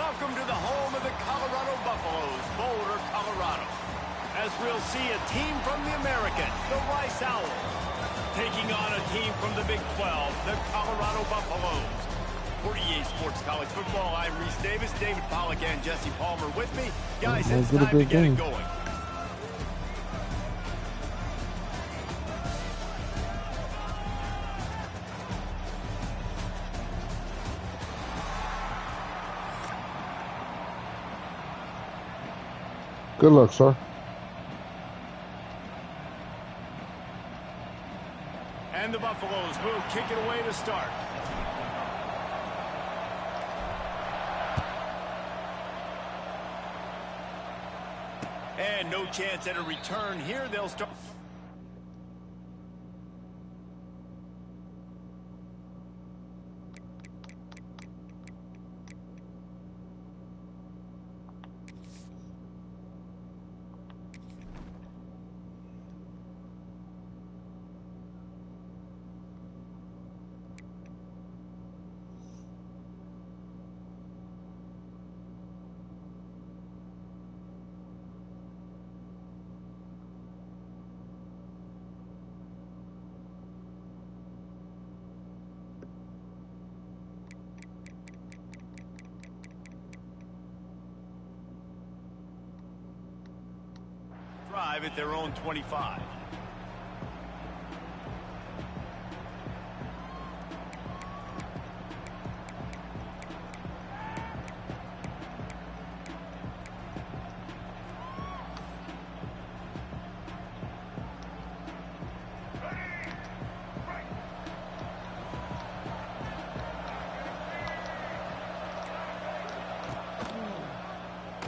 Welcome to the home of the Colorado Buffaloes, Boulder, Colorado. As we'll see a team from the American, the Rice Owls, taking on a team from the Big 12, the Colorado Buffaloes. For EA Sports College Football, I'm Reese Davis, David Pollack, and Jesse Palmer with me. Guys, it's time to get it going. Good luck, sir. And the Buffaloes will kick it away to start. And no chance at a return here. They'll start. At their own 25.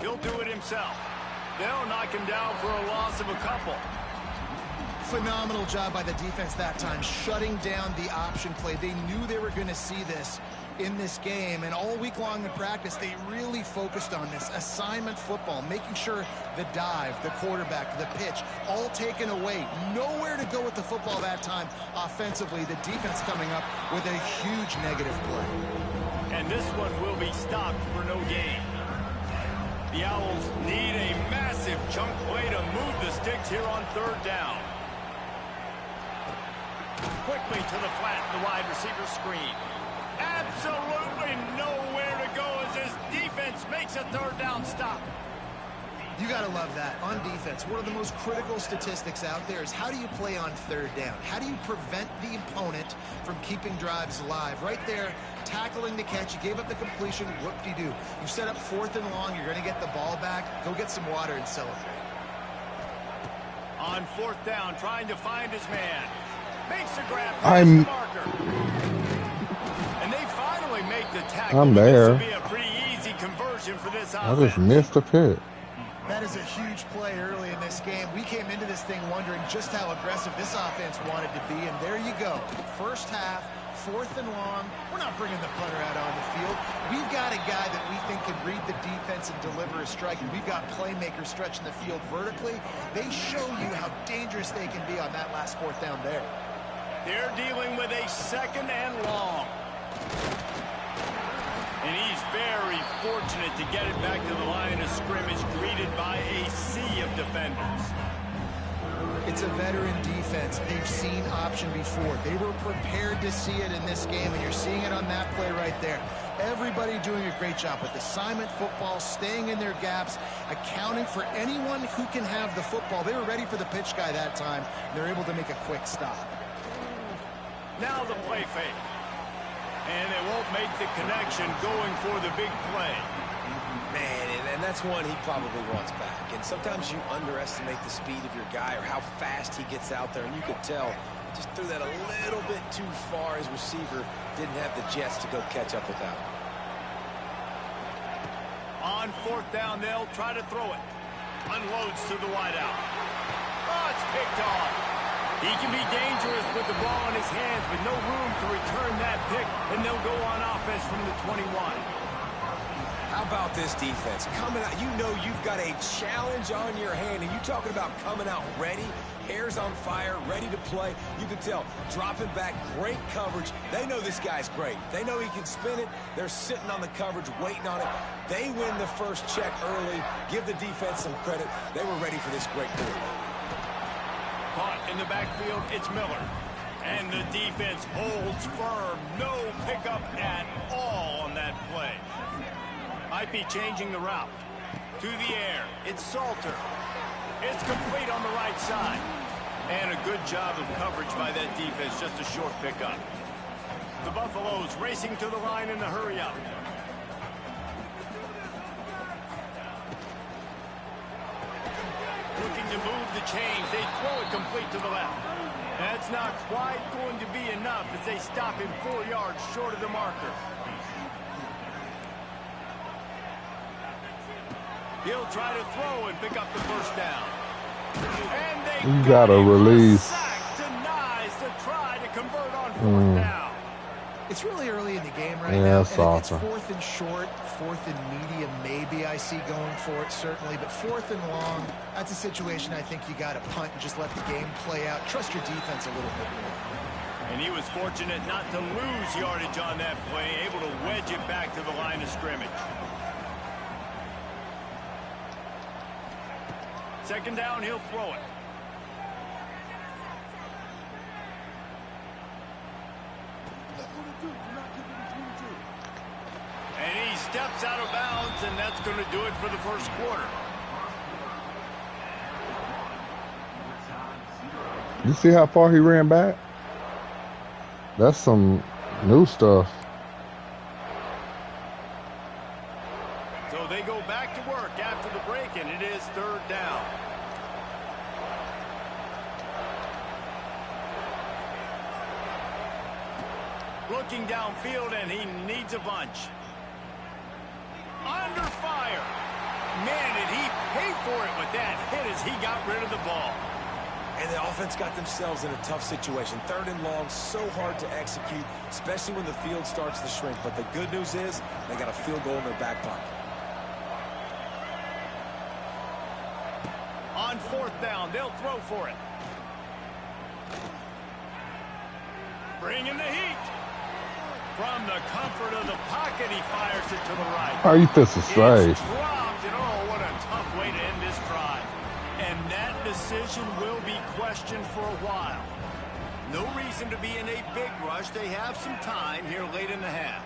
He'll do it himself. They'll knock him down for a loss of a couple. Phenomenal job by the defense that time, shutting down the option play. They knew they were going to see this in this game, and all week long in practice, they really focused on this assignment football, making sure the dive, the quarterback, the pitch, all taken away. Nowhere to go with the football that time offensively. The defense coming up with a huge negative play. And this one will be stopped for no gain. The Owls need a massive chunk play to move the sticks here on third down. Quickly to the flat, the wide receiver screen. Absolutely nowhere to go as his defense makes a third down stop. You got to love that. On defense, one of the most critical statistics out there is how do you play on third down? How do you prevent the opponent from keeping drives alive? Right there, tackling the catch. You gave up the completion. Whoop-de-doo. You set up 4th and long. You're going to get the ball back. Go get some water and celebrate. On 4th down, trying to find his man. Makes a grab past the marker. And they finally make the tackle. I'm there. This will be a pretty easy conversion for this offense. I just missed the pick. That is a huge play early in this game. We came into this thing wondering just how aggressive this offense wanted to be, and there you go. First half, 4th and long. We're not bringing the punter out on the field. We've got a guy that we think can read the defense and deliver a strike, and we've got playmakers stretching the field vertically. They show you how dangerous they can be on that last 4th down there. They're dealing with a 2nd and long. And he's very fortunate to get it back to the line of scrimmage, greeted by a sea of defenders. It's a veteran defense. They've seen option before. They were prepared to see it in this game, and you're seeing it on that play right there. Everybody doing a great job with assignment football, staying in their gaps, accounting for anyone who can have the football. They were ready for the pitch guy that time, and they're able to make a quick stop. Now the play fake. And they won't make the connection going for the big play. Man, and that's one he probably wants back. And sometimes you underestimate the speed of your guy or how fast he gets out there. And you could tell, just threw that a little bit too far. His receiver didn't have the jets to go catch up with that one. On 4th down, they'll try to throw it. Unloads to the wideout. Oh, it's picked off. He can be dangerous with the ball in his hands, but no room to return that pick, and they'll go on offense from the 21. How about this defense? Coming out, you know you've got a challenge on your hand, and you talking about coming out ready, hair's on fire, ready to play. You can tell, dropping back, great coverage. They know this guy's great. They know he can spin it. They're sitting on the coverage, waiting on it. They win the first check early. Give the defense some credit. They were ready for this great quarterback. Caught in the backfield, it's Miller. And the defense holds firm. No pickup at all on that play. Might be changing the route. To the air, it's Salter. It's complete on the right side. And a good job of coverage by that defense, just a short pickup. The Buffaloes racing to the line in the hurry-up. Looking to move the chains. They throw it complete to the left. That's not quite going to be enough as they stop him 4 yards short of the marker. He'll try to throw and pick up the first down. And they You gotta release. Sack denies to try to convert on fourth down. It's really early in the game right Yeah, now. it's And if it's awesome. 4th and short, 4th and medium, maybe I see going for it, certainly. But 4th and long, that's a situation I think you got to punt and just let the game play out. Trust your defense a little bit more. And he was fortunate not to lose yardage on that play, able to wedge it back to the line of scrimmage. Second down, he'll throw it. And he steps out of bounds, and that's going to do it for the first quarter. You see how far he ran back? That's some new stuff. So they go back to work after the break, and it is third down. Looking downfield, and he needs a bunch. Under fire. Man, did he pay for it with that hit as he got rid of the ball. And the offense got themselves in a tough situation. Third and long, so hard to execute, especially when the field starts to shrink. But the good news is they got a field goal in their back pocket. On fourth down, they'll throw for it. Bringing the heat. From the comfort of the pocket, he fires it to the right. How you fist to say? It's dropped, and oh, what a tough way to end this drive. And that decision will be questioned for a while. No reason to be in a big rush. They have some time here late in the half.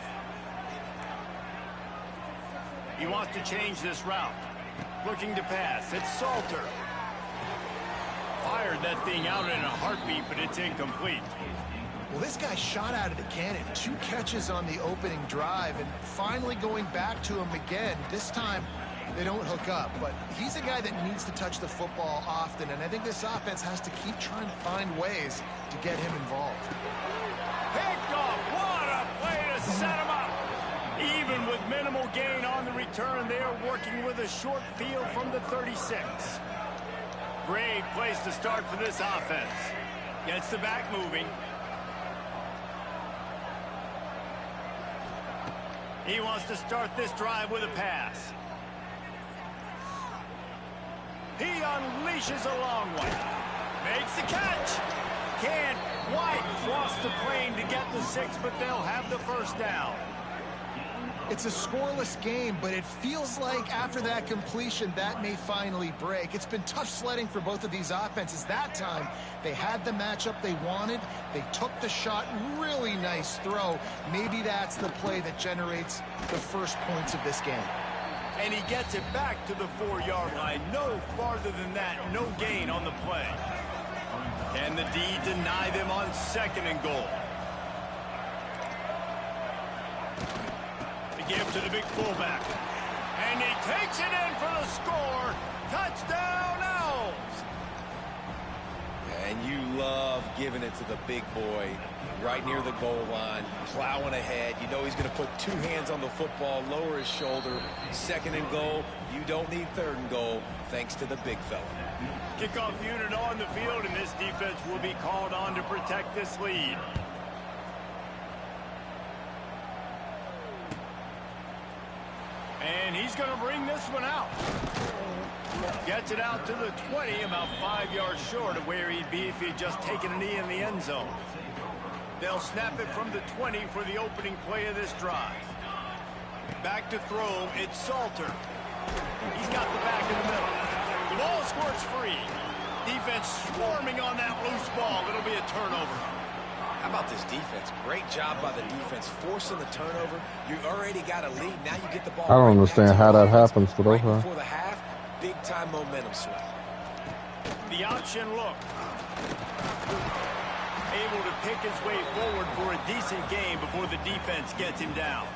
He wants to change this route. Looking to pass. It's Salter. Fired that thing out in a heartbeat, but it's incomplete. Well, this guy shot out of the cannon. 2 catches on the opening drive, and finally going back to him again. This time, they don't hook up, but he's a guy that needs to touch the football often, and I think this offense has to keep trying to find ways to get him involved. Picked off. What a play to set him up. Even with minimal gain on the return, they are working with a short field from the 36. Great place to start for this offense. Gets the back moving. He wants to start this drive with a pass. He unleashes a long one. Makes the catch. Can't quite cross the plane to get the 6, but they'll have the first down. It's a scoreless game, but it feels like after that completion, that may finally break. It's been tough sledding for both of these offenses. That time, they had the matchup they wanted. They took the shot. Really nice throw. Maybe that's the play that generates the first points of this game. And he gets it back to the 4-yard line. No farther than that. No gain on the play. Can the D deny them on 2nd and goal? Give to the big fullback. And he takes it in for the score. Touchdown, Owls. And you love giving it to the big boy right near the goal line, plowing ahead. You know he's going to put 2 hands on the football, lower his shoulder. 2nd and goal. You don't need 3rd and goal, thanks to the big fella. Kickoff unit on the field, and this defense will be called on to protect this lead. And And he's going to bring this one out. Gets it out to the 20, about 5 yards short of where he'd be if he'd just taken a knee in the end zone. They'll snap it from the 20 for the opening play of this drive. Back to throw, it's Salter. He's got the back in the middle. The ball squirts free. Defense swarming on that loose ball. It'll be a turnover. How about this defense? Great job by the defense forcing the turnover. You already got a lead. Now you get the ball. I don't understand how that happens for those guys. Before the half, big-time momentum swing. The option look. Able to pick his way forward for a decent game before the defense gets him down.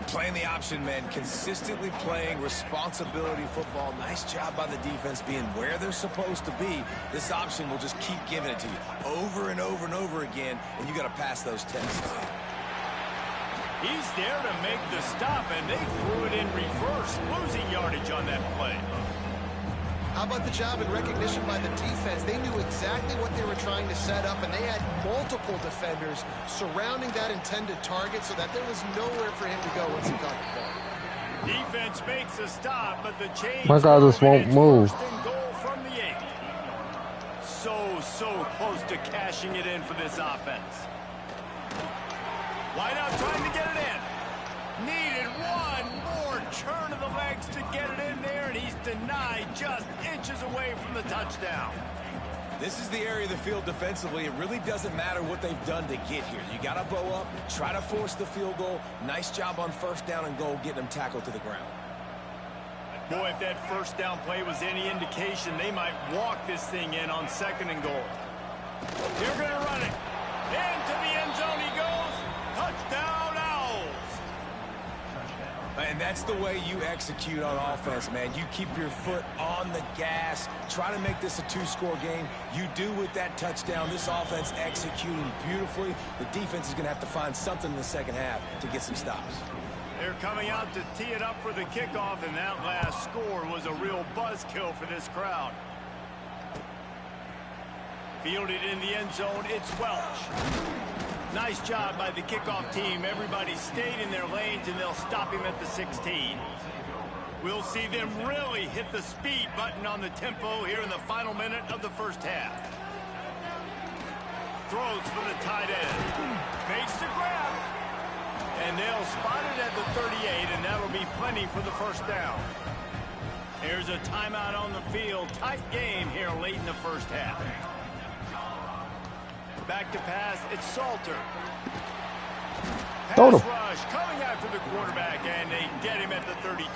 Playing the option, man, consistently playing responsibility football. Nice job by the defense being where they're supposed to be. This option will just keep giving it to you over and over and over again, and you got to pass those tests. He's there to make the stop, and they threw it in reverse, losing yardage on that play. How about the job and recognition by the defense? They knew exactly what they were trying to set up, and they had multiple defenders surrounding that intended target so that there was nowhere for him to go once he got the ball. Defense makes a stop, but the change. My guy just won't move. First and goal from the 8. So close to cashing it in for this offense. Wideout trying to get it in. Needed one more turn of the legs to get it in there, and he's denied just inches away from the touchdown. This is the area of the field defensively. It really doesn't matter what they've done to get here. You got to bow up, try to force the field goal. Nice job on first down and goal, getting them tackled to the ground. Boy, if that first down play was any indication, they might walk this thing in on second and goal. They're going to run it. Into the end zone he goes. Touchdown, Owls. And that's the way you execute on offense, man. You keep your foot on the gas. Try to make this a 2-score game. You do with that touchdown. This offense executing beautifully. The defense is going to have to find something in the second half to get some stops. They're coming out to tee it up for the kickoff, and that last score was a real buzzkill for this crowd. Fielded in the end zone, it's Welch. Nice job by the kickoff team. Everybody stayed in their lanes, and they'll stop him at the 16. We'll see them really hit the speed button on the tempo here in the final minute of the first half. Throws for the tight end. Fakes the grab. And they'll spot it at the 38, and that'll be plenty for the first down. There's a timeout on the field. Tight game here late in the first half. Back to pass, it's Salter. Pass rush coming after the quarterback, and they get him at the 32.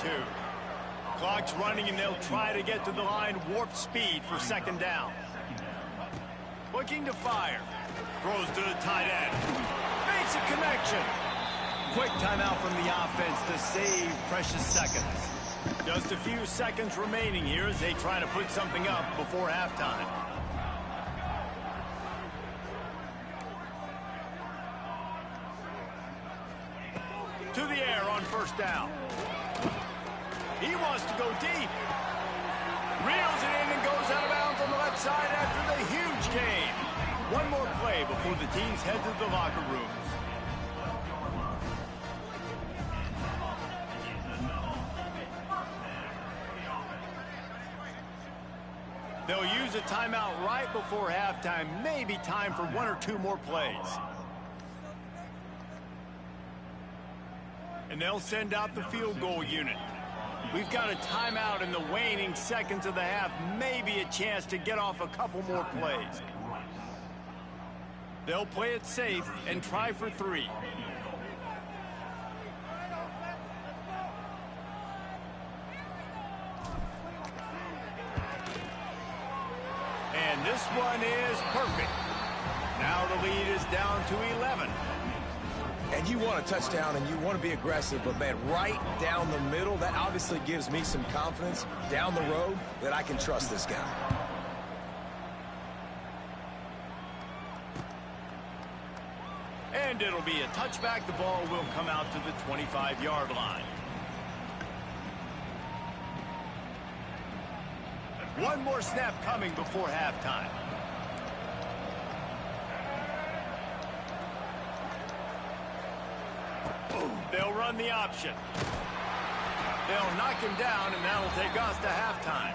Clock's running, and they'll try to get to the line, warp speed for second down. Looking to fire. Throws to the tight end. Makes a connection. Quick timeout from the offense to save precious seconds. Just a few seconds remaining here as they try to put something up before halftime. To the air on first down. He wants to go deep. Reels it in and goes out of bounds on the left side after the huge gain. One more play before the teams head to the locker rooms. They'll use a timeout right before halftime. Maybe time for 1 or 2 more plays. And they'll send out the field goal unit. We've got a timeout in the waning seconds of the half. Maybe a chance to get off a couple more plays. They'll play it safe and try for 3. And this one is perfect. Now the lead is down to 11. And you want a touchdown and you want to be aggressive, but man, right down the middle, that obviously gives me some confidence down the road that I can trust this guy. And it'll be a touchback. The ball will come out to the 25-yard line. One more snap coming before halftime. They'll run the option. They'll knock him down, and that'll take us to halftime.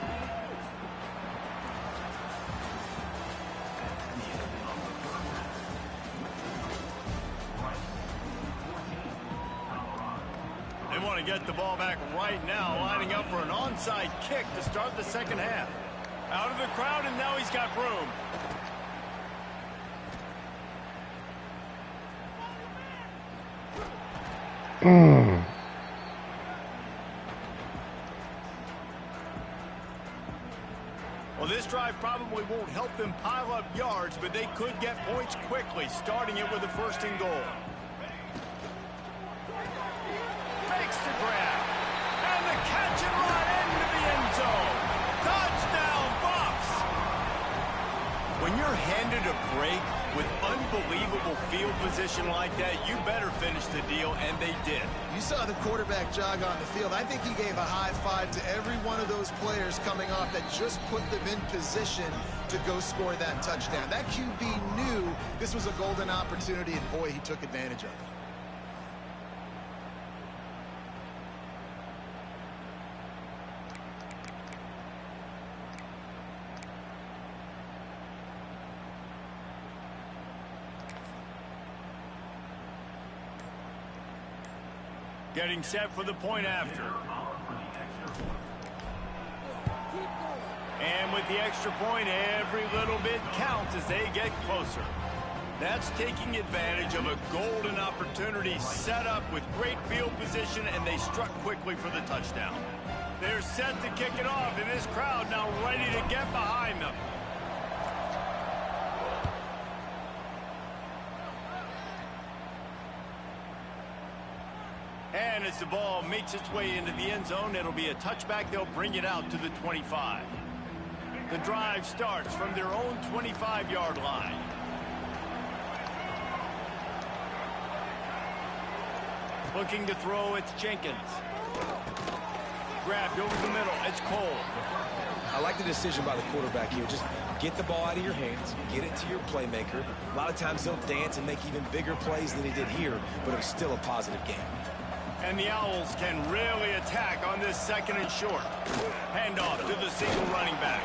They want to get the ball back right now, lining up for an onside kick to start the second half. Out of the crowd, and now he's got room. Well, this drive probably won't help them pile up yards, but they could get points quickly, starting it with a 1st and goal. Makes the grab, and the catch and run into the end zone. Touchdown, Buffs! When you're handed a break with unbelievable field position like that, you better finish the deal, and they did. You saw the quarterback jog on the field. I think he gave a high five to every one of those players coming off that just put them in position to go score that touchdown. That QB knew this was a golden opportunity, and boy, he took advantage of it. Getting set for the point after. And with the extra point, every little bit counts as they get closer. That's taking advantage of a golden opportunity set up with great field position, and they struck quickly for the touchdown. They're set to kick it off, and this crowd now ready to get behind them. And as the ball makes its way into the end zone, it'll be a touchback. They'll bring it out to the 25. The drive starts from their own 25-yard line. Looking to throw, it's Jenkins. Grabbed over the middle, it's Cole. I like the decision by the quarterback here. Just get the ball out of your hands, get it to your playmaker. A lot of times they'll dance and make even bigger plays than he did here, but it was still a positive game. And the Owls can really attack on this 2nd and short. Handoff to the single running back.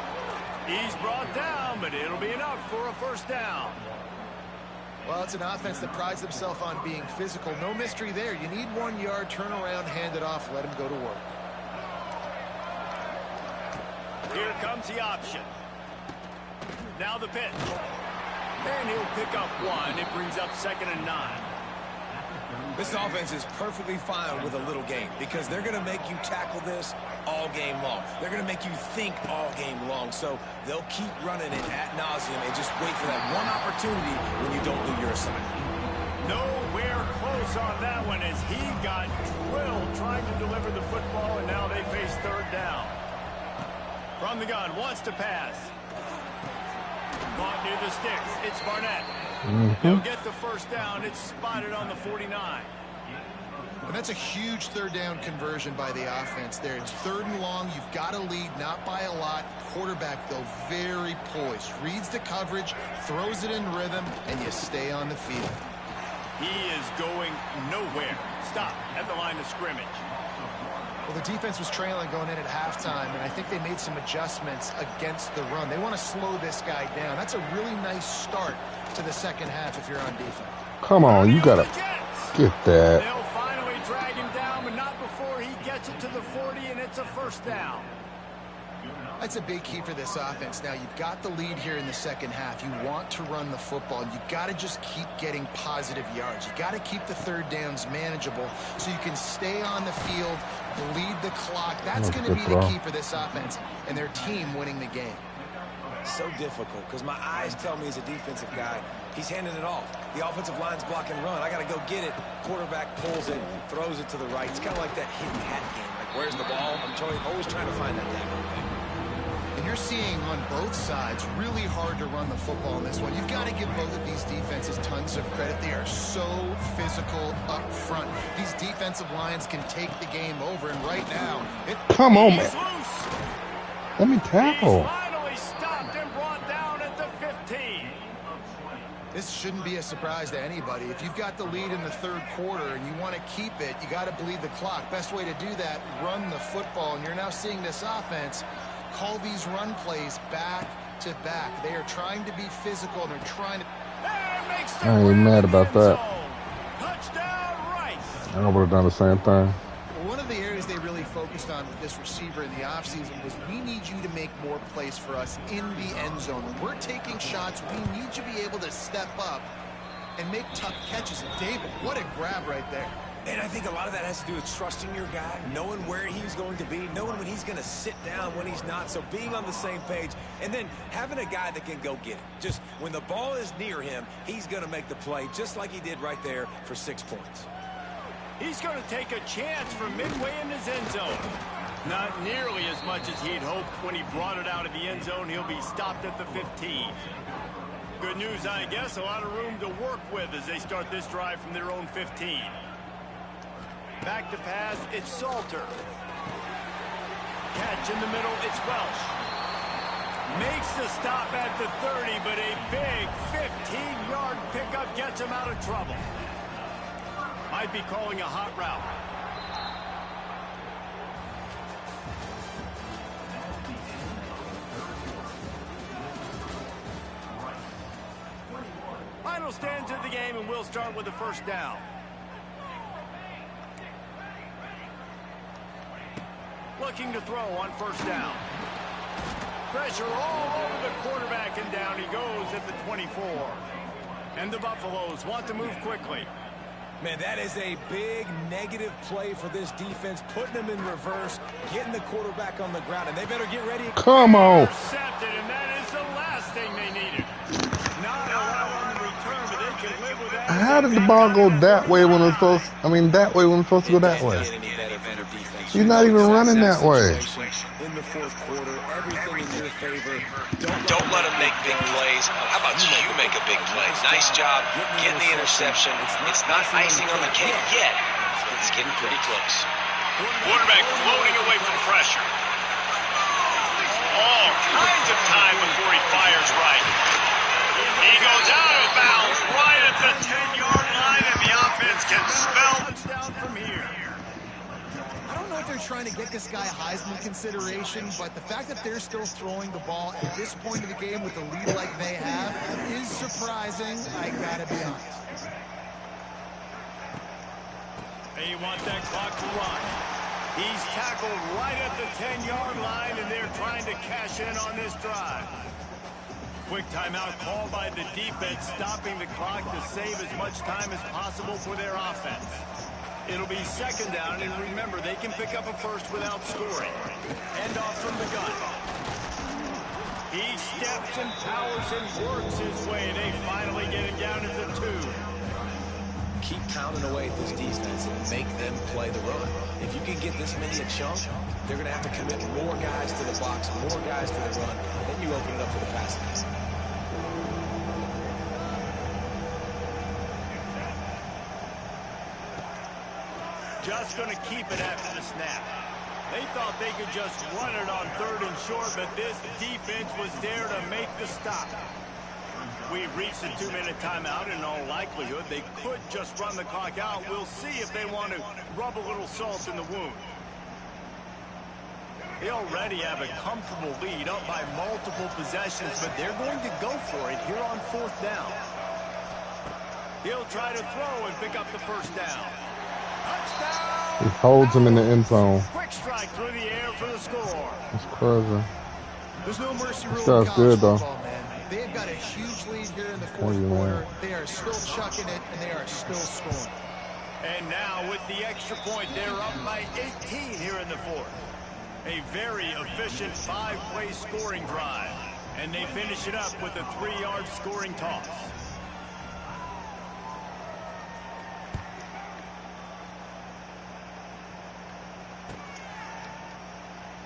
He's brought down, but it'll be enough for a 1st down. Well, it's an offense that prides themselves on being physical. No mystery there. You need 1 yard, turn around, hand it off, let him go to work. Here comes the option. Now the pitch. And he'll pick up 1. It brings up 2nd and 9. This offense is perfectly fine with a little game because they're going to make you tackle this all game long. They're going to make you think all game long. So they'll keep running it ad nauseum and just wait for that one opportunity when you don't do your assignment. Nowhere close on that one as he got drilled trying to deliver the football, and now they face 3rd down. From the gun, wants to pass. Caught near the sticks. It's Barnett. He'll get the 1st down. It's spotted on the 49. And that's a huge 3rd down conversion by the offense there. It's 3rd and long. You've got to lead, not by a lot. Quarterback, though, very poised. Reads the coverage, throws it in rhythm, and you stay on the field. He is going nowhere. Stop at the line of scrimmage. Well, the defense was trailing going in at halftime, and I think they made some adjustments against the run. They want to slow this guy down. That's a really nice start to the 2nd half if you're on defense. Come on, you gotta get that. They'll finally drag him down, but not before he gets it to the 40, and it's a 1st down. That's a big key for this offense. Now, you've got the lead here in the 2nd half. You want to run the football. You've got to just keep getting positive yards. You've got to keep the 3rd downs manageable so you can stay on the field, bleed the clock. That's going to be the key for this offense and their team winning the game. So difficult because my eyes tell me as a defensive guy, he's handing it off. The offensive line's block and run. I got to go get it. Quarterback pulls it, throws it to the right. It's kind of like that hidden hat game. Like, where's the ball? I'm always trying to find that thing. And you're seeing on both sides really hard to run the football in this one. You've got to give both of these defenses tons of credit. They are so physical up front. These defensive lines can take the game over, and right now, come on, man. Let me tackle. He's finally stopped and brought down at the 15. This shouldn't be a surprise to anybody. If you've got the lead in the third quarter and you want to keep it, you got to bleed the clock. Best way to do that, run the football. And you're now seeing this offense call these run plays back to back. They are trying to be physical, and they're trying to... I ain't mad about that. Touchdown, Rice. I would have done the same thing. One of the areas they really focused on with this receiver in the offseason was, we need you to make more plays for us in the end zone. When we're taking shots, we need you to be able to step up and make tough catches. And David, what a grab right there. And I think a lot of that has to do with trusting your guy, knowing where he's going to be, knowing when he's going to sit down, when he's not. So being on the same page, and then having a guy that can go get it. Just when the ball is near him, he's going to make the play, just like he did right there for 6 points. He's going to take a chance from midway in his end zone. Not nearly as much as he'd hoped when he brought it out of the end zone. He'll be stopped at the 15. Good news, I guess. A lot of room to work with as they start this drive from their own 15. Back to pass, it's Salter. Catch in the middle, it's Welsh. Makes the stop at the 30, but a big 15-yard pickup gets him out of trouble. Might be calling a hot route. Final stands of the game, and we'll start with the first down. Looking to throw on first down. Pressure all over the quarterback, and down he goes at the 24. And the Buffaloes want to move quickly. Man, that is a big negative play for this defense, putting them in reverse, getting the quarterback on the ground, and they better get ready. Come on. Intercepted, and that is the last thing they needed. Not allowed on the return, but they can live with that. How did the ball go that way when it's supposed? I mean, that way when it's supposed to go that way. He's not even running that way. In the fourth quarter, everything in your favor. Don't let him make big plays. How about you make a big play? Nice job getting the interception. It's not icing on the cake yet. It's getting pretty close. Quarterback floating away from pressure. All kinds of time before he fires right. He goes out of bounds right at the 10-yard line, and the offense can spell touchdown from here. I don't know if they're trying to get this guy Heisman consideration, but the fact that they're still throwing the ball at this point of the game with the lead like they have is surprising, I gotta be honest. They want that clock to run. He's tackled right at the 10-yard line, and they're trying to cash in on this drive. Quick timeout called by the defense, stopping the clock to save as much time as possible for their offense. It'll be second down, and remember, they can pick up a first without scoring. End off from the gun. He steps and powers and works his way. They finally get him down to the 2. Keep pounding away at this defense and make them play the run. If you can get this many a chunk, they're going to have to commit more guys to the box, more guys to the run, and then you open it up for the passing game. Just going to keep it after the snap. They thought they could just run it on 3rd and short, but this defense was there to make the stop. We've reached the 2-minute timeout. In all likelihood, they could just run the clock out. We'll see if they want to rub a little salt in the wound. They already have a comfortable lead, up by multiple possessions, but they're going to go for it here on 4th down. He'll try to throw and pick up the first down. Touchdown! He holds him in the end zone. Quick strike through the air for the score. That's crazy. There's no mercy rule in That's college good, though. football, man. They've got a huge lead here in the fourth quarter. They are still chucking it, and they are still scoring. And now with the extra point, they're up by 18 here in the fourth. A very efficient 5-play scoring drive. And they finish it up with a 3-yard scoring toss.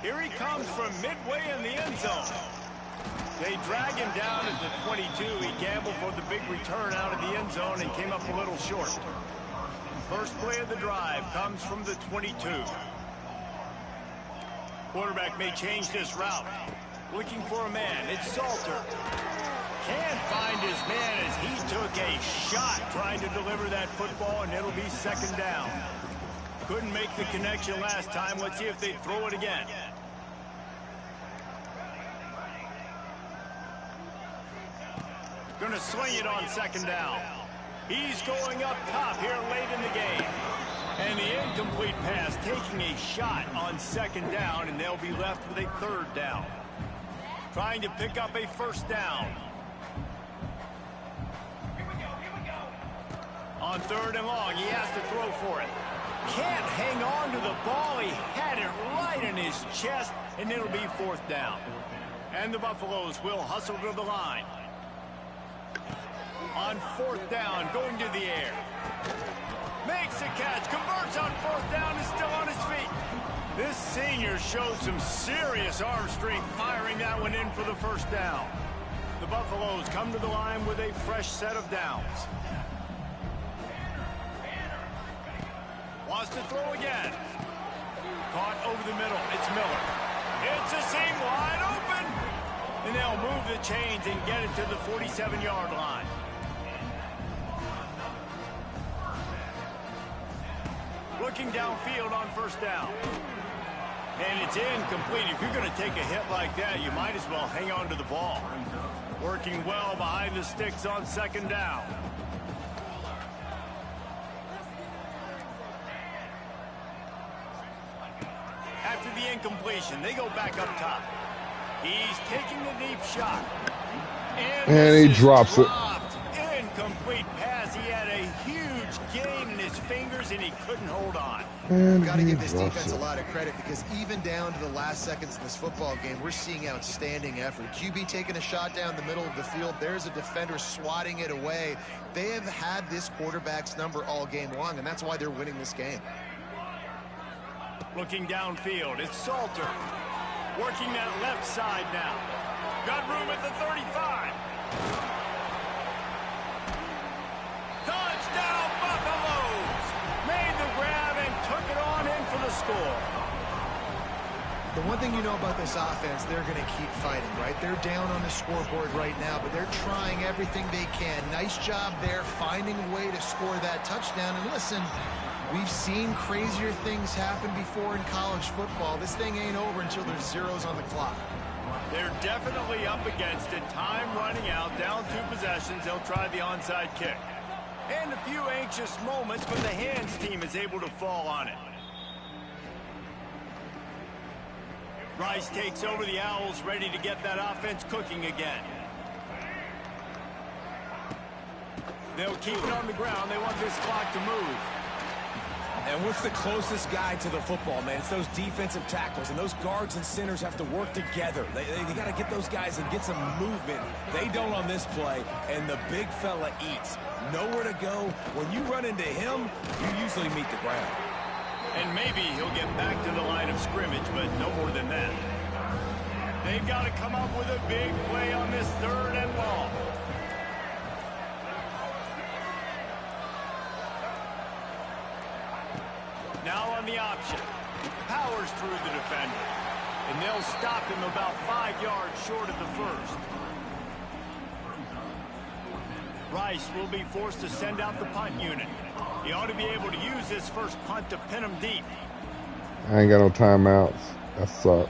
Here he comes from midway in the end zone. They drag him down at the 22. He gambled for the big return out of the end zone and came up a little short. First play of the drive comes from the 22. Quarterback may change this route. Looking for a man. It's Salter. Can't find his man as he took a shot trying to deliver that football, and it'll be second down. Couldn't make the connection last time. Let's see if they throw it again. Going to swing it on second down. He's going up top here late in the game. And the incomplete pass taking a shot on second down, and they'll be left with a third down. Trying to pick up a first down. On third and long, he has to throw for it. Can't hang on to the ball. He had it right in his chest, and it'll be fourth down. And the Buffaloes will hustle to the line. On fourth down, going to the air. Makes a catch, converts on fourth down, is still on his feet. This senior shows some serious arm strength, firing that one in for the first down. The Buffaloes come to the line with a fresh set of downs. Wants to throw again. Caught over the middle. It's Miller. It's a seam wide open. And they'll move the chains and get it to the 47-yard line. Looking downfield on first down. And it's incomplete. If you're going to take a hit like that, you might as well hang on to the ball. Working well behind the sticks on second down. After the incompletion, they go back up top. He's taking a deep shot. And he drops it. Incomplete pass. He had a huge gain in his fingers, and he couldn't hold on. And got to give this defense a lot of credit, because even down to the last seconds in this football game, we're seeing outstanding effort. QB taking a shot down the middle of the field. There's a defender swatting it away. They have had this quarterback's number all game long, and that's why they're winning this game. Looking downfield, it's Salter. Working that left side now. Got room at the 35. Touchdown, Buffaloes! Made the grab and took it on in for the score. The one thing you know about this offense, they're going to keep fighting, right? They're down on the scoreboard right now, but they're trying everything they can. Nice job there, finding a way to score that touchdown. And listen, we've seen crazier things happen before in college football. This thing ain't over until there's zeros on the clock. They're definitely up against it. Time running out, down 2 possessions. They'll try the onside kick. And a few anxious moments when the hands team is able to fall on it. Rice takes over the Owls, ready to get that offense cooking again. They'll keep it on the ground. They want this clock to move. And what's the closest guy to the football, man? It's those defensive tackles, and those guards and centers have to work together. They got to get those guys and get some movement. They don't on this play, and the big fella eats. Nowhere to go. When you run into him, you usually meet the ground. And maybe he'll get back to the line of scrimmage, but no more than that. They've got to come up with a big play on this third and long. Now on the option. Powers through the defender. And they'll stop him about 5 yards short of the first. Rice will be forced to send out the punt unit. He ought to be able to use this first punt to pin him deep. I ain't got no timeouts. That sucks.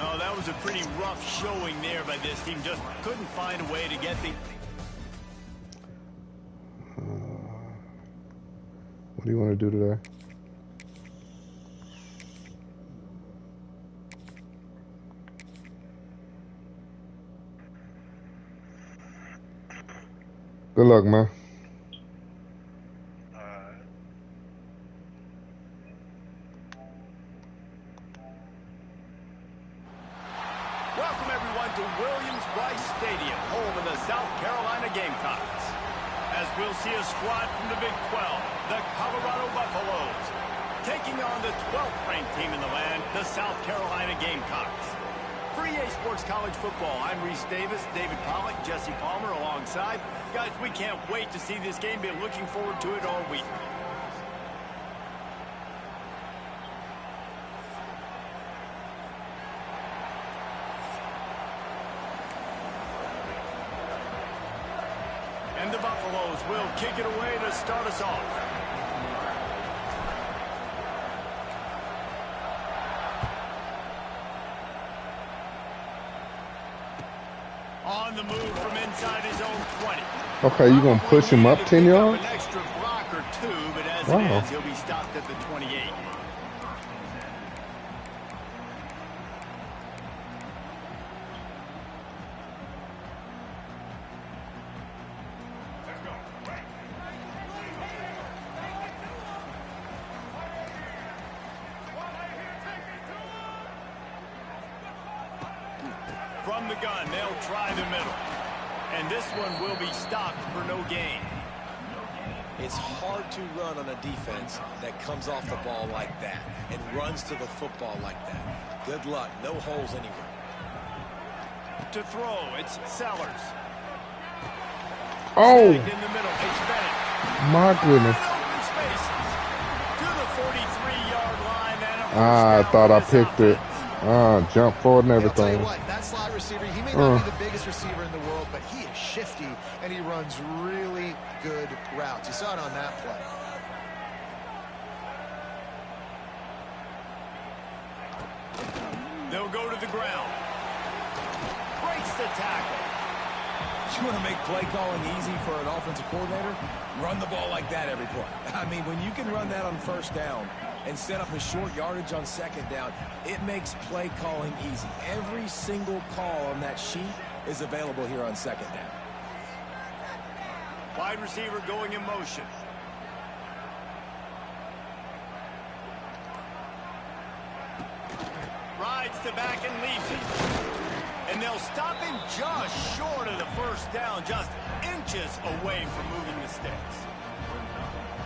Oh, that was a pretty rough showing there by this team. Just couldn't find a way to get the... What do you want to do today? Good luck, man. Welcome, everyone, to Williams-Brice Stadium, home of the South Carolina Gamecocks. As we'll see a squad from the Big 12, the Colorado Buffaloes, taking on the 12th ranked team in the land, the South Carolina Gamecocks. Free Sports College Football. I'm Reese Davis, David Pollack, Jesse Palmer alongside. Guys, we can't wait to see this game. Been looking forward to it all week. And the Buffaloes will kick it away to start us off. On the move from inside his own 20. Okay, you gonna push him up 10 yards? An extra block or two, but as Wow. it is, he'll be stopped at the 28. From the gun, they'll try the middle. And this one will be stopped for no gain. It's hard to run on a defense that comes off the ball like that and runs to the football like that. Good luck. No holes anywhere. To throw, it's Sellers. Oh, In the middle, it's Bennett. my goodness. Open spaces. To the 43-yard line. And a first I down thought for I this picked it. offense. Jump forward and I'll tell you everything. what, that slot receiver, he may not be the biggest receiver in the world, but he is shifty, and he runs really good routes. You saw it on that play. They'll go to the ground. Breaks the tackle. You want to make play calling easy for an offensive coordinator? Run the ball like that every play. I mean, when you can run that on first down and set up a short yardage on second down, it makes play calling easy. Every single call on that sheet is available here on second down. Wide receiver going in motion. Rides the back and leaves it. And they'll stop him just short of the first down, just inches away from moving the sticks.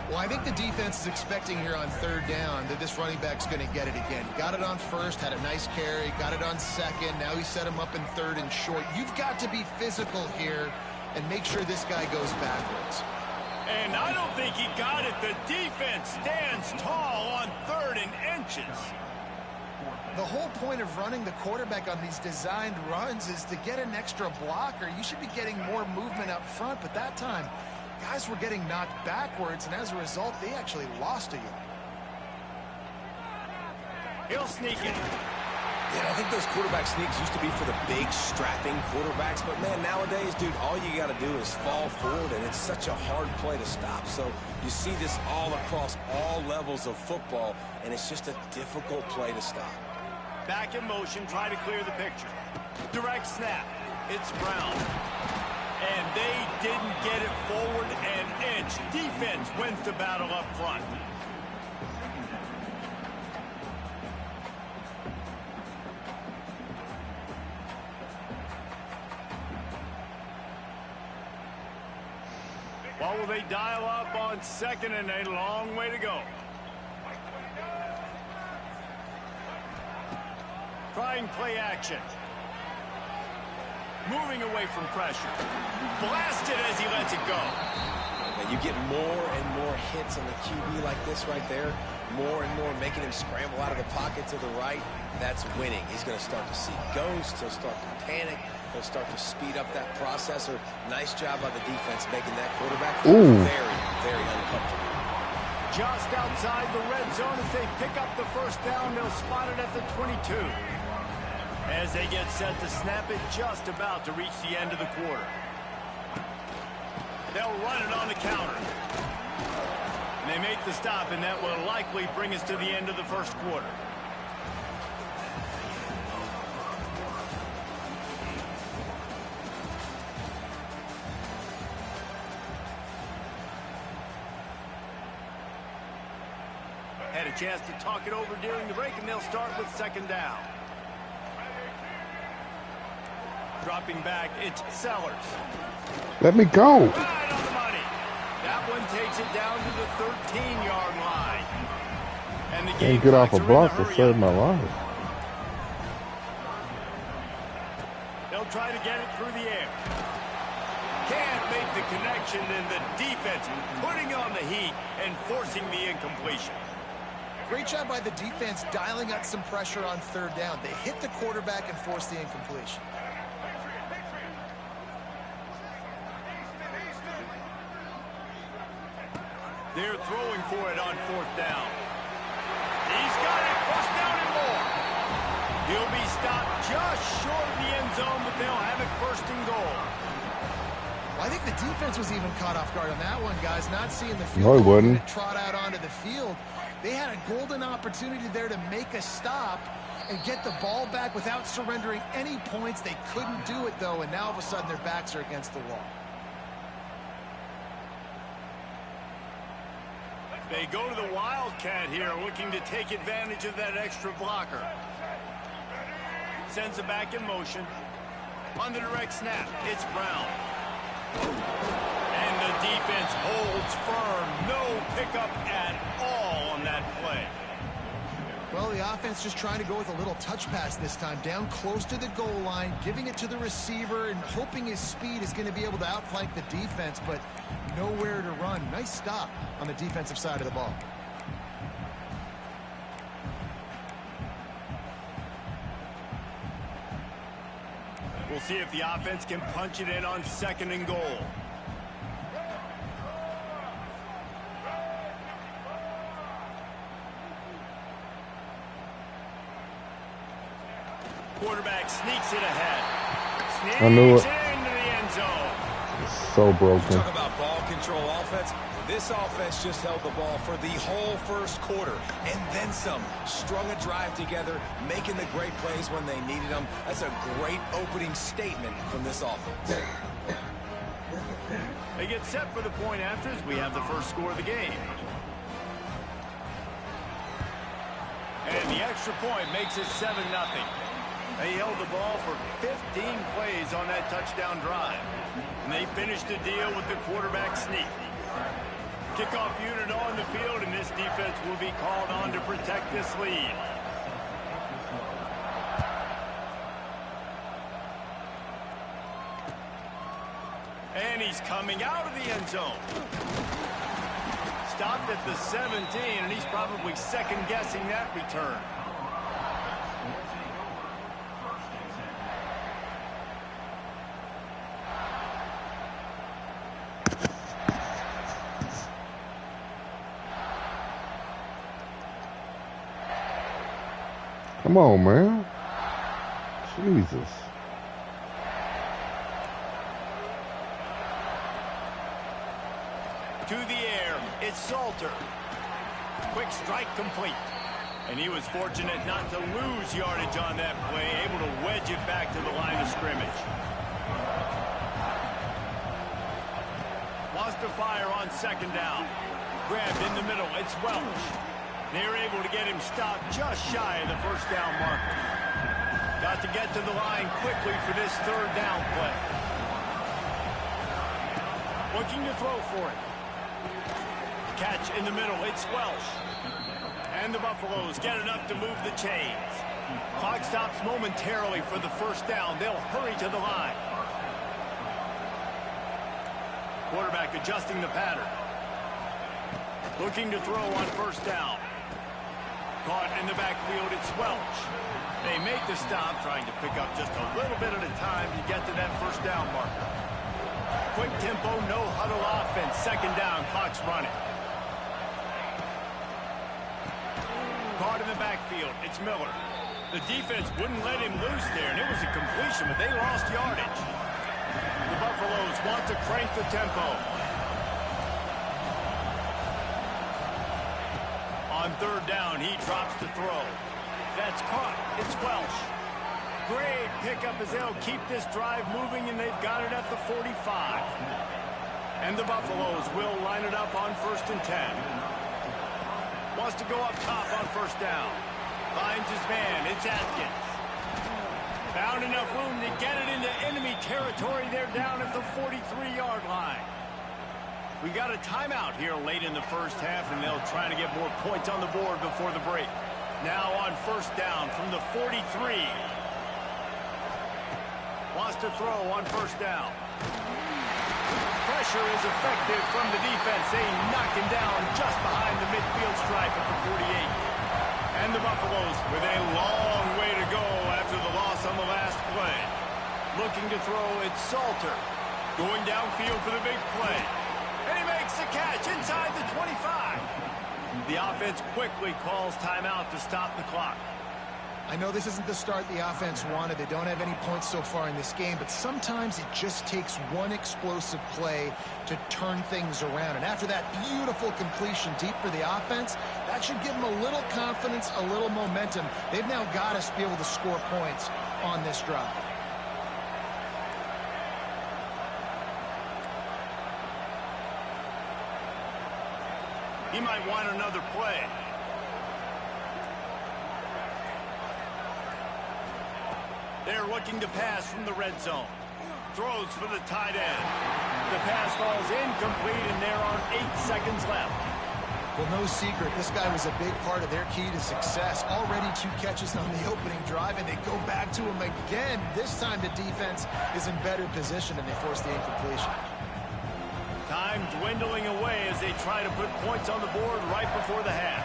Well, I think the defense is expecting here on third down that this running back's going to get it again. He got it on first, had a nice carry, got it on second. Now he set him up in third and short. You've got to be physical here and make sure this guy goes backwards. And I don't think he got it. The defense stands tall on third and inches. The whole point of running the quarterback on these designed runs is to get an extra blocker. You should be getting more movement up front, but that time, guys were getting knocked backwards, and as a result, they actually lost a yard. He'll sneak it. Yeah, I think those quarterback sneaks used to be for the big, strapping quarterbacks. But, man, nowadays, dude, all you got to do is fall forward, and it's such a hard play to stop. So you see this all across all levels of football, and it's just a difficult play to stop. Back in motion, try to clear the picture. Direct snap. It's Brown. And they didn't get it forward an inch. Defense wins the battle up front. What will they dial up on second and a long way to go? Trying play action. Moving away from pressure. Blasted as he lets it go. And you get more and more hits on the QB like this right there. More and more making him scramble out of the pocket to the right. That's winning. He's going to start to see ghosts. He'll start to panic. He'll start to speed up that processor. Nice job by the defense making that quarterback very, very uncomfortable. Just outside the red zone as they pick up the first down. They'll spot it at the 22. As they get set to snap it, just about to reach the end of the quarter. They'll run it on the counter. And they make the stop, and that will likely bring us to the end of the first quarter. Had a chance to talk it over during the break, and they'll start with second down. Dropping back, it's Sellers. Let me go. Right on the money. That one takes it down to the 13-yard line. And the game Can't get off a clocks are in block the to save my life. They'll try to get it through the air. Can't make the connection, and the defense putting on the heat and forcing the incompletion. Great job by the defense dialing up some pressure on third down. They hit the quarterback and forced the incompletion. They're throwing for it on fourth down. He's got it, first down and more. He'll be stopped just short of the end zone, but they'll have it first and goal. Well, I think the defense was even caught off guard on that one, guys. Not seeing the field No, it wouldn't. trot out onto the field. They had a golden opportunity there to make a stop and get the ball back without surrendering any points. They couldn't do it, though, and now all of a sudden their backs are against the wall. They go to the Wildcat here, looking to take advantage of that extra blocker. Sends it back in motion. On the direct snap, it's Brown. And the defense holds firm. No pickup at all on that play. Well, the offense just trying to go with a little touch pass this time. Down close to the goal line, giving it to the receiver and hoping his speed is going to be able to outflank the defense, but nowhere to run. Nice stop on the defensive side of the ball. We'll see if the offense can punch it in on second and goal. Quarterback sneaks it ahead. Sneaks I knew it. into the end zone. It's so broken. Talk about ball control offense. This offense just held the ball for the whole first quarter and then some. Strung a drive together, making the great plays when they needed them. That's a great opening statement from this offense. They get set for the point after as we have the first score of the game. And the extra point makes it 7-0. They held the ball for 15 plays on that touchdown drive. And they finished the deal with the quarterback sneak. Kickoff unit on the field, and this defense will be called on to protect this lead. And he's coming out of the end zone. Stopped at the 17, and he's probably second-guessing that return. Come on, man. Jesus. To the air, it's Salter. Quick strike complete. And he was fortunate not to lose yardage on that play, able to wedge it back to the line of scrimmage. Wants to fire on second down. Grabbed in the middle, it's Welch. They're able to get him stopped just shy of the first down marker. Got to get to the line quickly for this third down play. Looking to throw for it. Catch in the middle, it's Welch. And the Buffaloes get enough to move the chains. Clock stops momentarily for the first down. They'll hurry to the line. Quarterback adjusting the pattern. Looking to throw on first down. Caught in the backfield, it's Welch. They make the stop, trying to pick up just a little bit at a time to get to that first down marker. Quick tempo, no huddle offense. Second down, clock's running. Caught in the backfield, it's Miller. The defense wouldn't let him loose there, and it was a completion, but they lost yardage. The Buffaloes want to crank the tempo. On third down, he drops the throw. That's caught. It's Welch. Great pickup as they'll keep this drive moving, and they've got it at the 45. And the Buffaloes will line it up on 1st and 10. Wants to go up top on first down. Finds his man. It's Atkins. Found enough room to get it into enemy territory. They're down at the 43-yard line. We got a timeout here late in the first half, and they'll try to get more points on the board before the break. Now on first down from the 43. lost to throw on first down. Pressure is effective from the defense. They knock him down just behind the midfield stripe at the 48. And the Buffaloes with a long way to go after the loss on the last play. Looking to throw, it's Salter. Going downfield for the big play. And he makes the catch inside the 25. The offense quickly calls timeout to stop the clock. I know this isn't the start the offense wanted. They don't have any points so far in this game, but sometimes it just takes one explosive play to turn things around. And after that beautiful completion deep for the offense, that should give them a little confidence, a little momentum. They've now got to be able to score points on this drive. He might want another play. They're looking to pass from the red zone. Throws for the tight end. The pass falls incomplete, and there are 8 seconds left. Well, no secret, this guy was a big part of their key to success. Already 2 catches on the opening drive, and they go back to him again. This time the defense is in better position, and they force the incompletion. Time dwindling away as they try to put points on the board right before the half.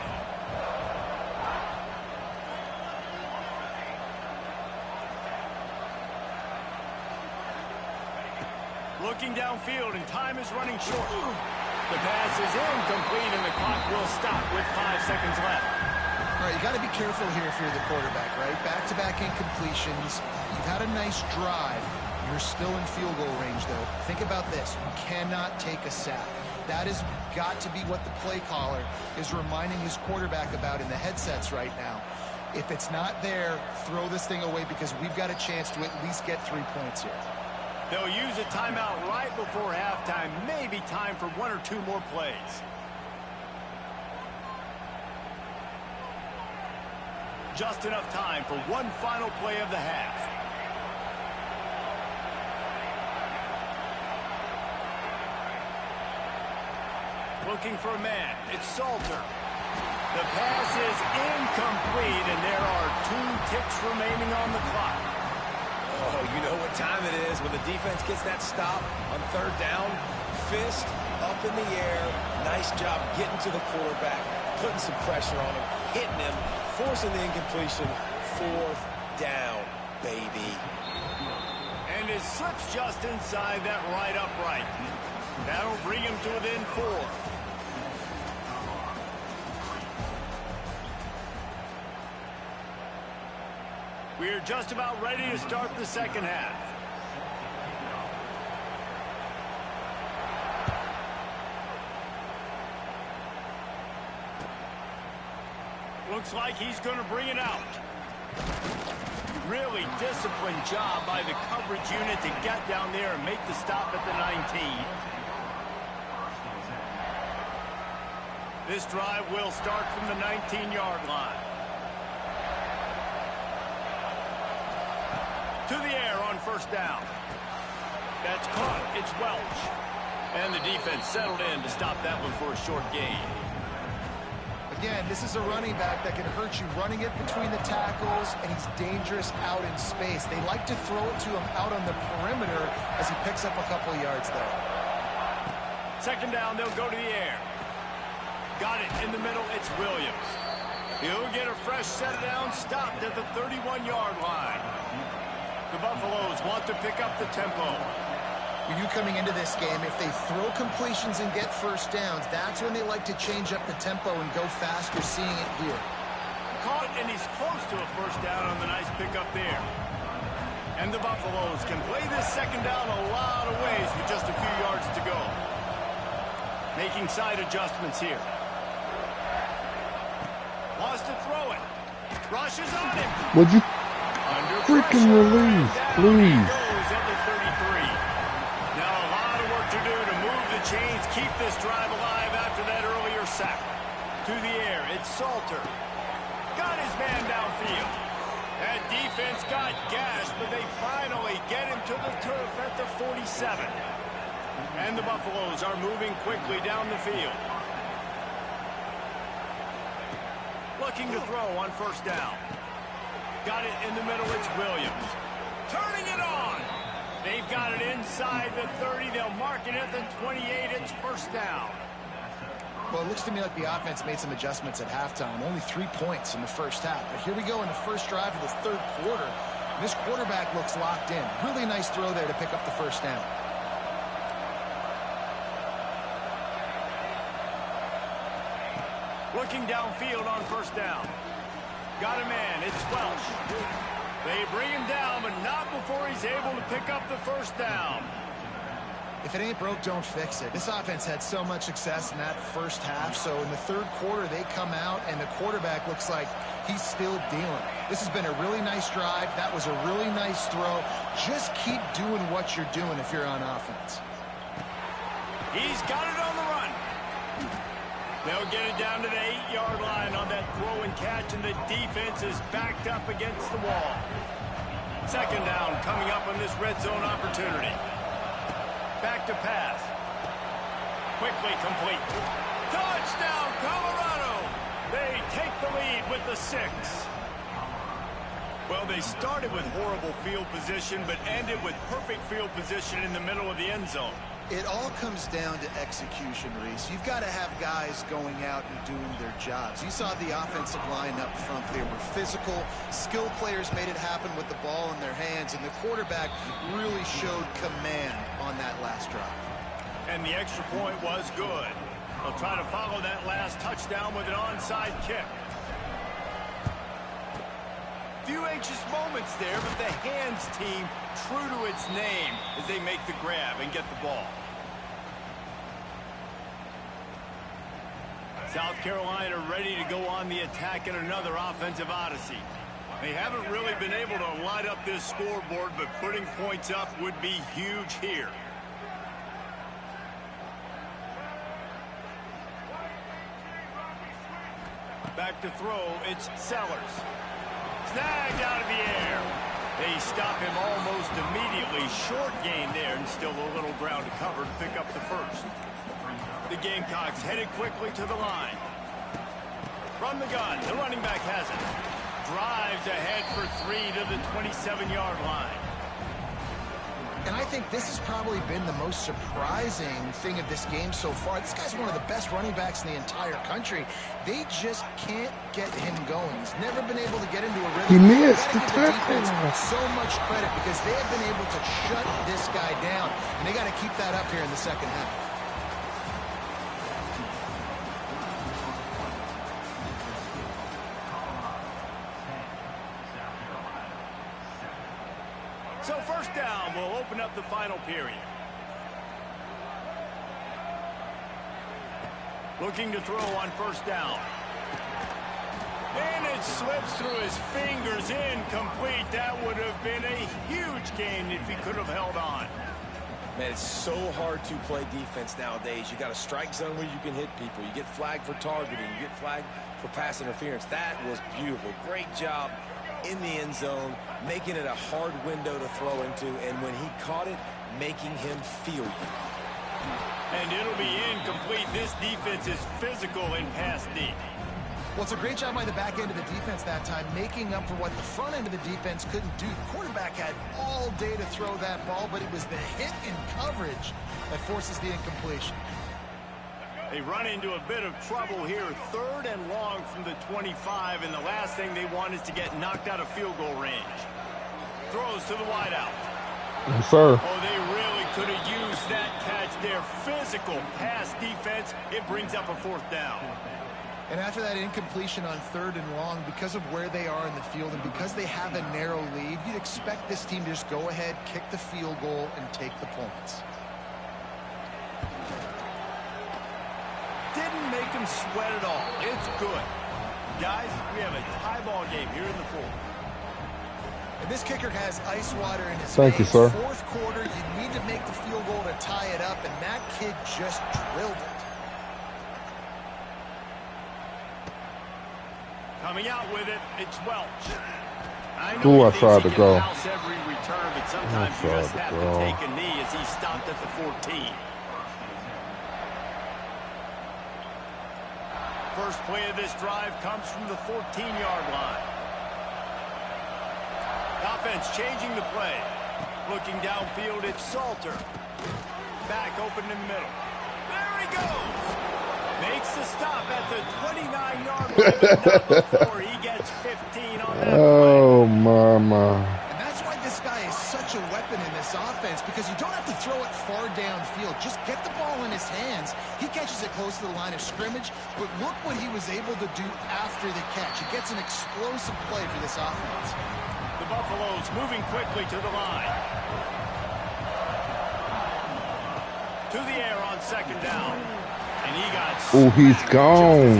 Looking downfield, and time is running short. The pass is incomplete, and the clock will stop with 5 seconds left. All right, you got to be careful here if you're the quarterback, right? Back-to-back incompletions. You've had a nice drive. You're still in field goal range, though. Think about this. You cannot take a sack. That has got to be what the play caller is reminding his quarterback about in the headsets right now. If it's not there, throw this thing away because we've got a chance to at least get 3 points here. They'll use a timeout right before halftime. Maybe time for 1 or 2 more plays. Just enough time for one final play of the half. Looking for a man. It's Salter. The pass is incomplete, and there are 2 ticks remaining on the clock. Oh, you know what time it is when the defense gets that stop on 3rd down. Fist up in the air. Nice job getting to the quarterback, putting some pressure on him, hitting him, forcing the incompletion. 4th down, baby. And it slips just inside that right upright. That'll bring him to within 4. We're just about ready to start the second half. Looks like he's going to bring it out. Really disciplined job by the coverage unit to get down there and make the stop at the 19. This drive will start from the 19-yard line. To the air on 1st down. That's caught. It's Welch. And the defense settled in to stop that one for a short gain. Again, this is a running back that can hurt you running it between the tackles, and he's dangerous out in space. They like to throw it to him out on the perimeter as he picks up a couple yards there. 2nd down, they'll go to the air. Got it in the middle. It's Williams. He'll get a fresh set down, stopped at the 31-yard line. The Buffaloes want to pick up the tempo. For you coming into this game, if they throw completions and get 1st downs, that's when they like to change up the tempo and go fast. You're seeing it here. Caught, and he's close to a 1st down on the nice pickup there. And the Buffaloes can play this 2nd down a lot of ways with just a few yards to go. Making side adjustments here. Wants to throw it. Rushes on him. Would you freaking release, please? Goes at the 33. Now a lot of work to do to move the chains, keep this drive alive after that earlier sack. To the air, it's Salter. Got his man downfield. That defense got gashed, but they finally get him to the turf at the 47. And the Buffaloes are moving quickly down the field. Looking to throw on 1st down. Got it in the middle, it's Williams. Turning it on. They've got it inside the 30. They'll mark it at the 28. It's first down. Well, it looks to me like the offense made some adjustments at halftime. Only 3 points in the first half. But here we go in the first drive of the third quarter. This quarterback looks locked in. Really nice throw there to pick up the first down. Looking downfield on first down. Got a man. It's Welsh. They bring him down, but not before he's able to pick up the first down. If it ain't broke, don't fix it. This offense had so much success in that first half, so in the third quarter, they come out, and the quarterback looks like he's still dealing. This has been a really nice drive. That was a really nice throw. Just keep doing what you're doing if you're on offense. He's got it on the run. They'll get it down to the 8-yard line on that throw and catch, and the defense is backed up against the wall. Second down coming up on this red zone opportunity. Back to pass. Quickly complete. Touchdown, Colorado! They take the lead with the 6. Well, they started with horrible field position, but ended with perfect field position in the middle of the end zone. It all comes down to execution, Reese. You've got to have guys going out and doing their jobs. You saw the offensive line up front. They were physical. Skilled players made it happen with the ball in their hands, and the quarterback really showed command on that last drive. And the extra point was good. They'll try to follow that last touchdown with an onside kick. Few anxious moments there, but the hands team true to its name as they make the grab and get the ball. South Carolina ready to go on the attack in another offensive odyssey. They haven't really been able to light up this scoreboard, but putting points up would be huge here. Back to throw, it's Sellers. Snagged out of the air. They stop him almost immediately. Short gain there, and still a little ground to cover to pick up the first. The Gamecocks headed quickly to the line. From the gun, the running back has it. Drives ahead for 3 to the 27-yard line. And I think this has probably been the most surprising thing of this game so far. This guy's one of the best running backs in the entire country. They just can't get him going. He's never been able to get into a rhythm. He missed the tackle. So much credit because they have been able to shut this guy down. And they got to keep that up here in the second half. So first down will open up the final period. Looking to throw on first down. And it slips through his fingers, incomplete. That would have been a huge gain if he could have held on. Man, it's so hard to play defense nowadays. You got a strike zone where you can hit people. You get flagged for targeting. You get flagged for pass interference. That was beautiful. Great job in the end zone, making it a hard window to throw into, and when he caught it, making him feel it. And it'll be incomplete. This defense is physical in pass deep. Well, it's a great job by the back end of the defense that time, making up for what the front end of the defense couldn't do. The quarterback had all day to throw that ball, but it was the hit in coverage that forces the incompletion. They run into a bit of trouble here. 3rd and long from the 25, and the last thing they want is to get knocked out of field goal range. Throws to the wideout. Yes, sir. Oh, they really could have used that catch there. Physical pass defense. It brings up a 4th down. And after that incompletion on 3rd and long, because of where they are in the field and because they have a narrow lead, you'd expect this team to just go ahead, kick the field goal, and take the points. Didn't make him sweat at all. It's good. Guys, we have a tie ball game here in the 4th. And this kicker has ice water in his Thank you, sir. 4th quarter, you need to make the field goal to tie it up, and that kid just drilled it. Coming out with it, it's Welch. I Ooh, I tried to go. House every return, but sometimes you just have to take a knee as he stopped at the 14. First play of this drive comes from the 14-yard line. Offense changing the play. Looking downfield, it's Salter. Back open in the middle. There he goes. Makes the stop at the 29-yard line before he gets 15 on that Oh, play. mama. And that's why this guy is such a weapon in this offense, because you don't have to throw it far downfield. Just get the ball in his hands. He catches it close to the line of scrimmage, but look what he was able to do after the catch. He gets an explosive play for this offense. The Buffaloes moving quickly to the line. To the air on second down. And he got He's gone.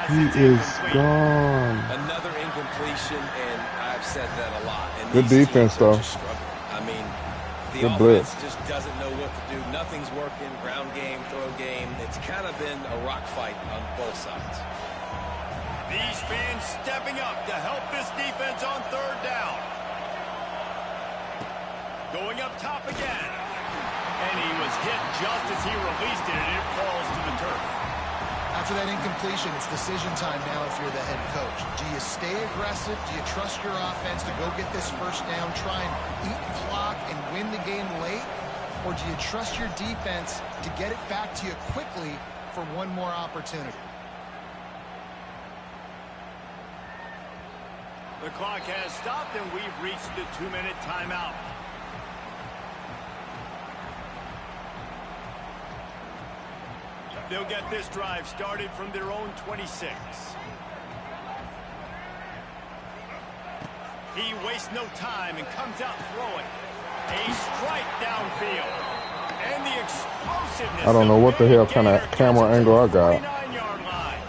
He is incomplete. gone. Another incompletion, and I've said that a lot. And Good these defense, teams are though. just struggling. I mean, the Good offense blitz. just doesn't know what to do. Nothing's working. Ground game, throw game. It's kind of been a rock fight on both sides. These fans stepping up to help this defense on third down. Going up top again. And he was hit just as he released it, and it falls to the turf. After that incompletion, it's decision time now if you're the head coach. Do you stay aggressive? Do you trust your offense to go get this first down, try and eat clock and win the game late? Or do you trust your defense to get it back to you quickly for one more opportunity? The clock has stopped, and we've reached the 2-minute timeout. They'll get this drive started from their own 26. He wastes no time and comes out throwing. A strike downfield. And the explosiveness. I don't know what the hell kind of camera angle I got. 29-yard line.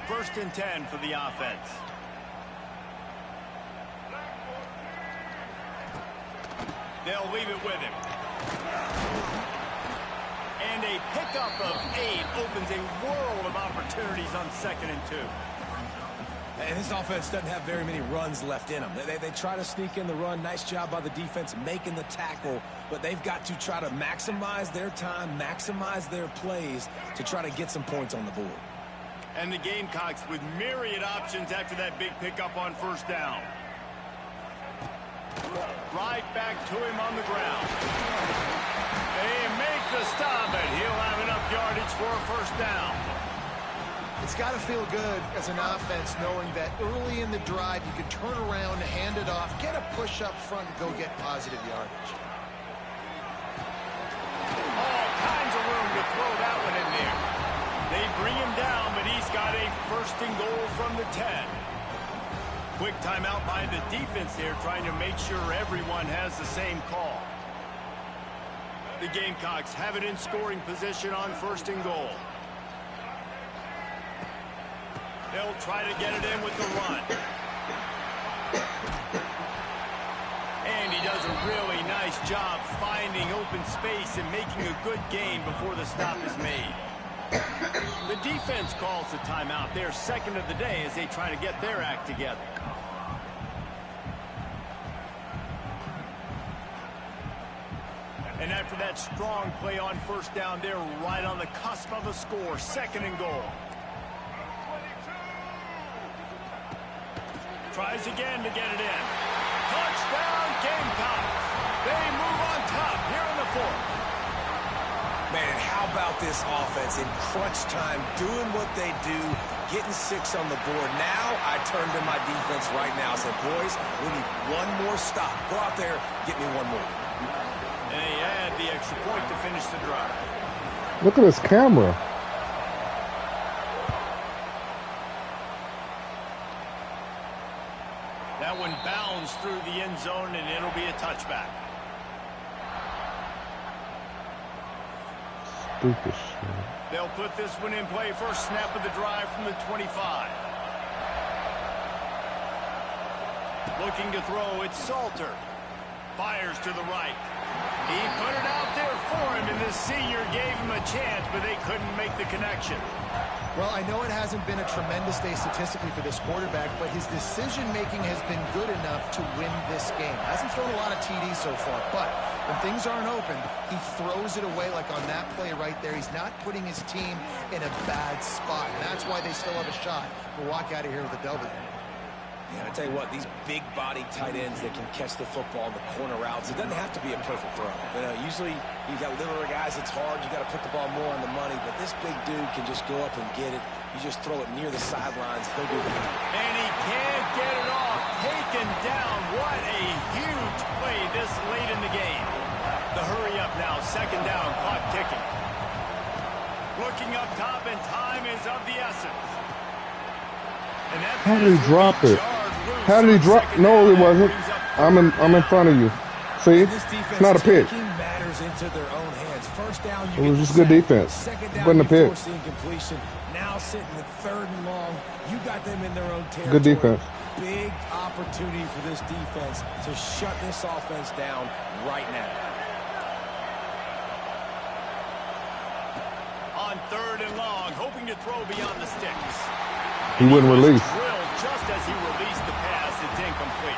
First and 10 for the offense. They'll leave it with him. And a pickup of 8 opens a world of opportunities on 2nd and 2. And this offense doesn't have very many runs left in them. They try to sneak in the run. Nice job by the defense making the tackle. But they've got to try to maximize their time, maximize their plays to try to get some points on the board. And the Gamecocks with myriad options after that big pickup on first down. Right back to him on the ground. They make the stop, and he'll have enough yardage for a first down. It's got to feel good as an offense knowing that early in the drive you can turn around, hand it off, get a push up front, and go get positive yardage. All kinds of room to throw that one in there. They bring him down, but he's got a first and goal from the 10. Quick timeout by the defense here, trying to make sure everyone has the same call. The Gamecocks have it in scoring position on first and goal. They'll try to get it in with the run. And he does a really nice job finding open space and making a good gain before the stop is made. The defense calls the timeout. They're second of the day as they try to get their act together. And after that strong play on first down, they're right on the cusp of a score. 2nd and goal. Tries again to get it in. Touchdown, Gamecocks. They move on top here in the 4th. Man, how about this offense in crunch time, doing what they do, getting 6 on the board. Now I turn to my defense right now and say, boys, we need one more stop. Go out there, get me one more. And they add the extra point to finish the drive. Look at this camera. That one bounds through the end zone, and it'll be a touchback. Stupid shit. They'll put this one in play. First snap of the drive from the 25. Looking to throw, it's Salter. Fires to the right. He put it out there for him, and the senior gave him a chance, but they couldn't make the connection. Well, I know it hasn't been a tremendous day statistically for this quarterback, but his decision-making has been good enough to win this game. Hasn't thrown a lot of TDs so far, but When things aren't open, he throws it away like on that play right there. He's not putting his team in a bad spot, and that's why they still have a shot to walk out of here with a W. Yeah, I tell you what, these big body tight ends that can catch the football in the corner routes, it doesn't have to be a perfect throw. You know, usually you got littler guys, it's hard, you got to put the ball more on the money, but this big dude can just go up and get it. You just throw it near the sidelines, he'll do that. And he can't get it off. Taken down. What a huge play this late in the game. The hurry up now, second down, clock ticking. Looking up top, and time is of the essence. And that How did he drop it? How did he drop? No, it wasn't. I'm in front of you. See? It's not a pick. It was just good defense. It wasn't a pick. Now sitting at third and long. You got them in their own territory. Good defense. Big opportunity for this defense to shut this offense down right now. On third and long, hoping to throw beyond the sticks. He wouldn't release. Just as he released the pass, it's incomplete.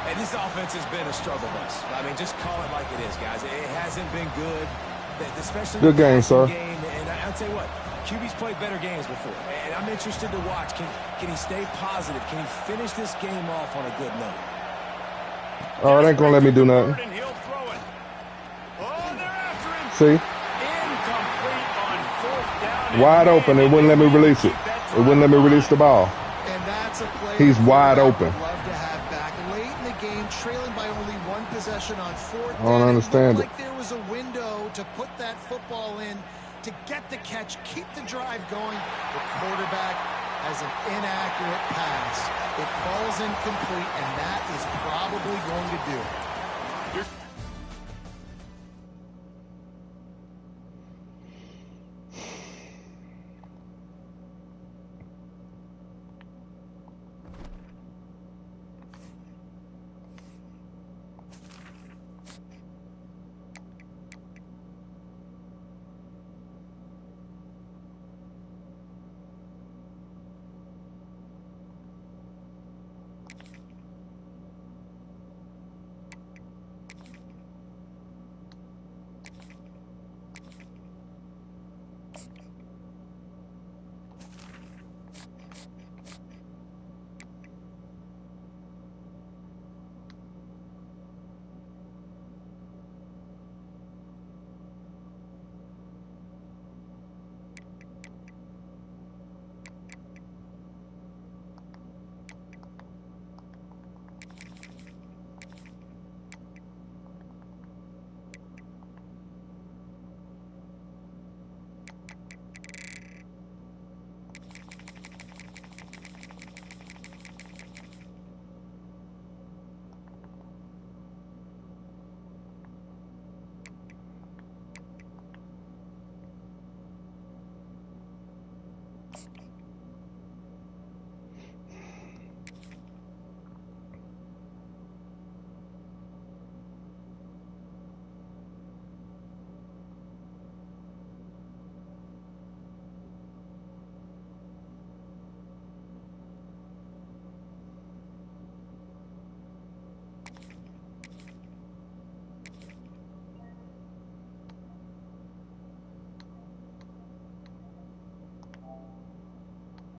And this offense has been a struggle bus. I mean, just call it like it is, guys. It hasn't been good, especially good game, sir. And I'll tell you what, QB's played better games before, and I'm interested to watch. Can he stay positive? Can he finish this game off on a good note? Oh, it ain't gonna let me do nothing. See? Wide open. It wouldn't let me release it. It wouldn't let me release the ball. And that's a play he's wide open. Love to have back. Late in the game, trailing by only one possession on fourth down. I don't understand it. Like there was a window to put that football in, to get the catch, keep the drive going. The quarterback has an inaccurate pass. It falls incomplete, and that is probably going to do it.